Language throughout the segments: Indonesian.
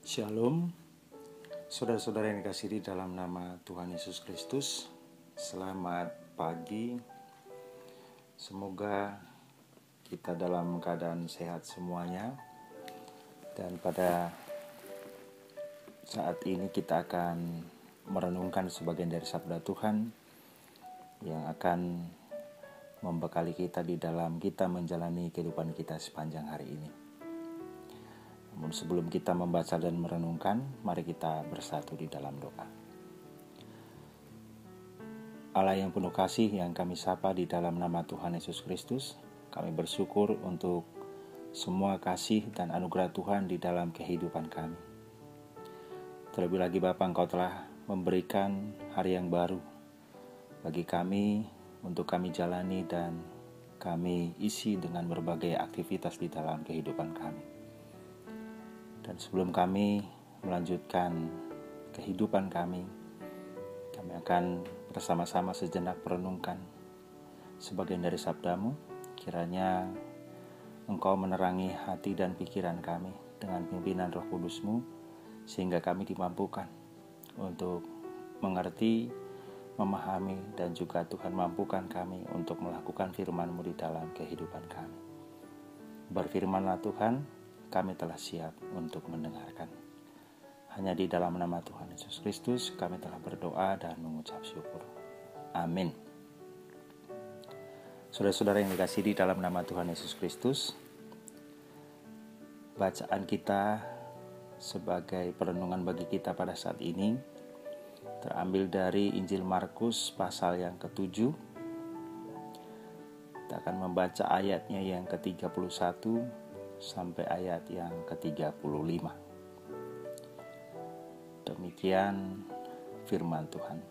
Shalom, saudara-saudara yang dikasihi di dalam nama Tuhan Yesus Kristus. Selamat pagi. Semoga kita dalam keadaan sehat semuanya. Dan pada saat ini kita akan merenungkan sebagian dari sabda Tuhan yang akan membekali kita di dalam kita menjalani kehidupan kita sepanjang hari ini. Namun sebelum kita membaca dan merenungkan, mari kita bersatu di dalam doa. Allah yang penuh kasih yang kami sapa di dalam nama Tuhan Yesus Kristus, kami bersyukur untuk semua kasih dan anugerah Tuhan di dalam kehidupan kami. Terlebih lagi Bapa, Engkau telah memberikan hari yang baru bagi kami untuk kami jalani dan kami isi dengan berbagai aktivitas di dalam kehidupan kami. Dan sebelum kami melanjutkan kehidupan kami akan bersama-sama sejenak merenungkan sebagian dari sabdamu. Kiranya Engkau menerangi hati dan pikiran kami dengan pimpinan Roh Kudus-Mu, sehingga kami dimampukan untuk mengerti, memahami, dan juga Tuhan mampukan kami untuk melakukan firman-Mu di dalam kehidupan kami. Berfirmanlah Tuhan, kami telah siap untuk mendengarkan. Hanya di dalam nama Tuhan Yesus Kristus kami telah berdoa dan mengucap syukur. Amin. Saudara-saudara yang dikasihi di dalam nama Tuhan Yesus Kristus, bacaan kita sebagai perenungan bagi kita pada saat ini terambil dari Injil Markus pasal yang ke-7. Kita akan membaca ayatnya yang ke-31 sampai ayat yang ke-35. Demikian firman Tuhan.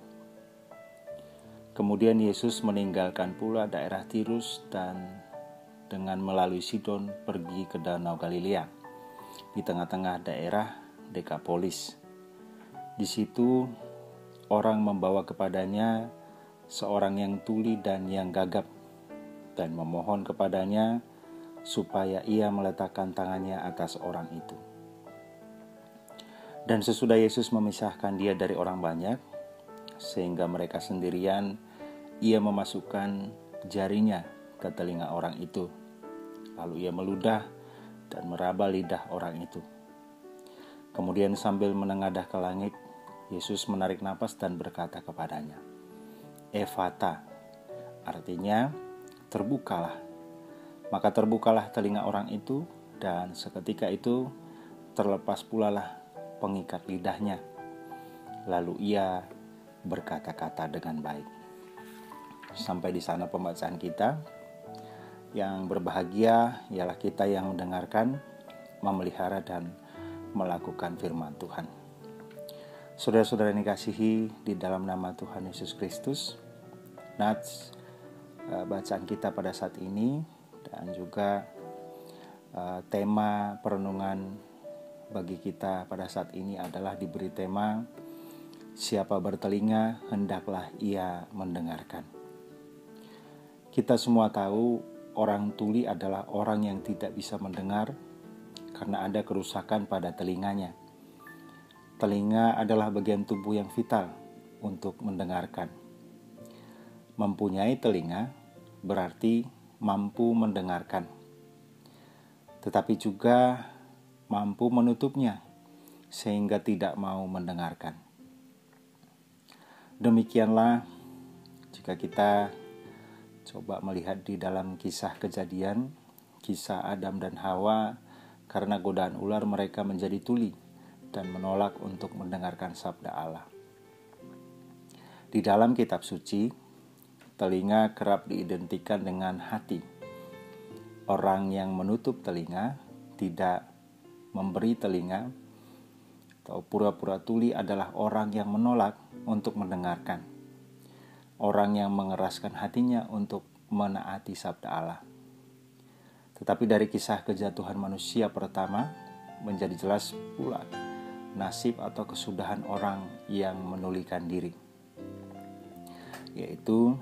Kemudian Yesus meninggalkan pula daerah Tirus dan dengan melalui Sidon pergi ke Danau Galilea di tengah-tengah daerah Dekapolis. Di situ orang membawa kepadanya seorang yang tuli dan yang gagap dan memohon kepadanya supaya ia meletakkan tangannya atas orang itu. Dan sesudah Yesus memisahkan dia dari orang banyak, sehingga mereka sendirian, ia memasukkan jarinya ke telinga orang itu. Lalu ia meludah dan meraba lidah orang itu. Kemudian sambil menengadah ke langit, Yesus menarik napas dan berkata kepadanya, "Efata," artinya terbukalah. Maka terbukalah telinga orang itu, dan seketika itu terlepas pula lah pengikat lidahnya. Lalu ia berkata-kata dengan baik. Sampai di sana pembacaan kita. Yang berbahagia ialah kita yang mendengarkan, memelihara dan melakukan firman Tuhan. Saudara-saudara yang dikasihi di dalam nama Tuhan Yesus Kristus, nats bacaan kita pada saat ini dan juga tema perenungan bagi kita pada saat ini adalah diberi tema siapa bertelinga hendaklah ia mendengarkan. Kita semua tahu orang tuli adalah orang yang tidak bisa mendengar karena ada kerusakan pada telinganya. Telinga adalah bagian tubuh yang vital untuk mendengarkan. Mempunyai telinga berarti mampu mendengarkan, tetapi juga mampu menutupnya sehingga tidak mau mendengarkan. Demikianlah jika kita coba melihat di dalam kisah Kejadian, kisah Adam dan Hawa, karena godaan ular mereka menjadi tuli dan menolak untuk mendengarkan sabda Allah. Di dalam kitab suci, telinga kerap diidentikan dengan hati. Orang yang menutup telinga, tidak memberi telinga, atau pura-pura tuli adalah orang yang menolak untuk mendengarkan. Orang yang mengeraskan hatinya untuk menaati sabda Allah. Tetapi dari kisah kejatuhan manusia pertama, menjadi jelas pula nasib atau kesudahan orang yang menulikan diri, yaitu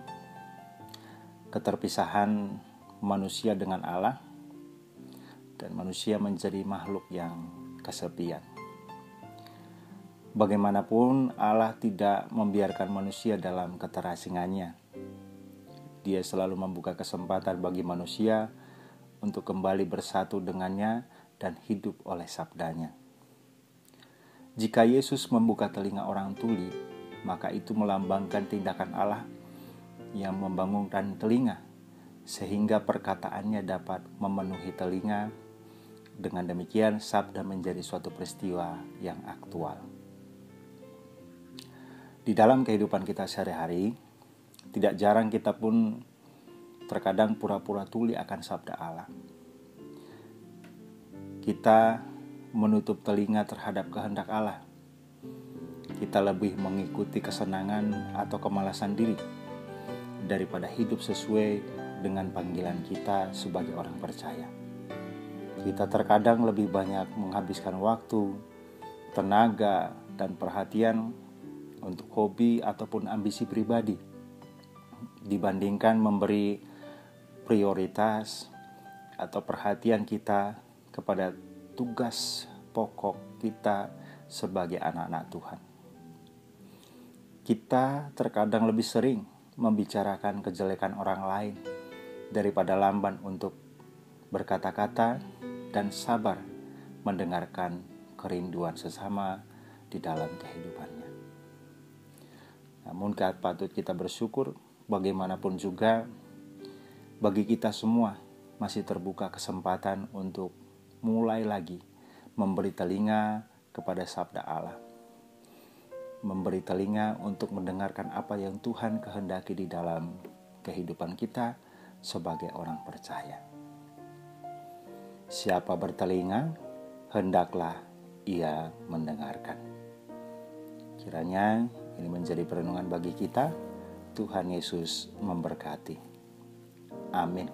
keterpisahan manusia dengan Allah dan manusia menjadi makhluk yang kesepian. Bagaimanapun Allah tidak membiarkan manusia dalam keterasingannya. Dia selalu membuka kesempatan bagi manusia untuk kembali bersatu dengannya dan hidup oleh sabdanya. Jika Yesus membuka telinga orang tuli, maka itu melambangkan tindakan Allah yang membangunkan telinga, sehingga perkataannya dapat memenuhi telinga. Dengan demikian, sabda menjadi suatu peristiwa yang aktual. Di dalam kehidupan kita sehari-hari, tidak jarang kita pun terkadang pura-pura tuli akan sabda Allah. Kita menutup telinga terhadap kehendak Allah. Kita lebih mengikuti kesenangan atau kemalasan diri daripada hidup sesuai dengan panggilan kita sebagai orang percaya. Kita terkadang lebih banyak menghabiskan waktu, tenaga, dan perhatian untuk hobi ataupun ambisi pribadi dibandingkan memberi prioritas atau perhatian kita kepada tugas pokok kita sebagai anak-anak Tuhan. Kita terkadang lebih sering membicarakan kejelekan orang lain daripada lamban untuk berkata-kata dan sabar mendengarkan kerinduan sesama di dalam kehidupannya. Namun patut kita bersyukur, bagaimanapun juga bagi kita semua masih terbuka kesempatan untuk mulai lagi memberi telinga kepada sabda Allah. Memberi telinga untuk mendengarkan apa yang Tuhan kehendaki di dalam kehidupan kita sebagai orang percaya. Siapa bertelinga, hendaklah ia mendengarkan. Kiranya ini menjadi perenungan bagi kita. Tuhan Yesus memberkati. Amin.